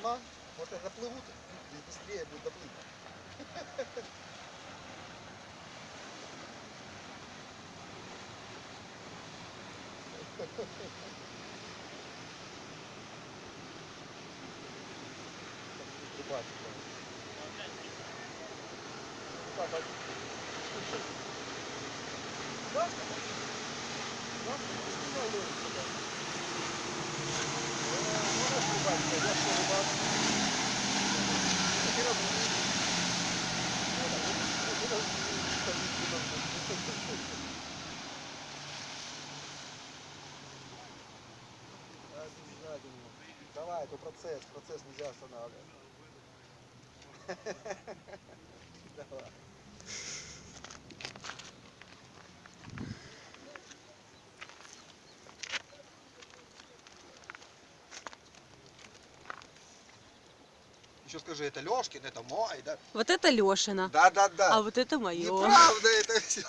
волна, вот это заплывут и быстрее будет доплыть. Давай, это процесс нельзя останавливать. Давай. Еще скажи, это Лешкин, это мой, да? Вот это Лешина, Да. а вот это мое. Неправда это все.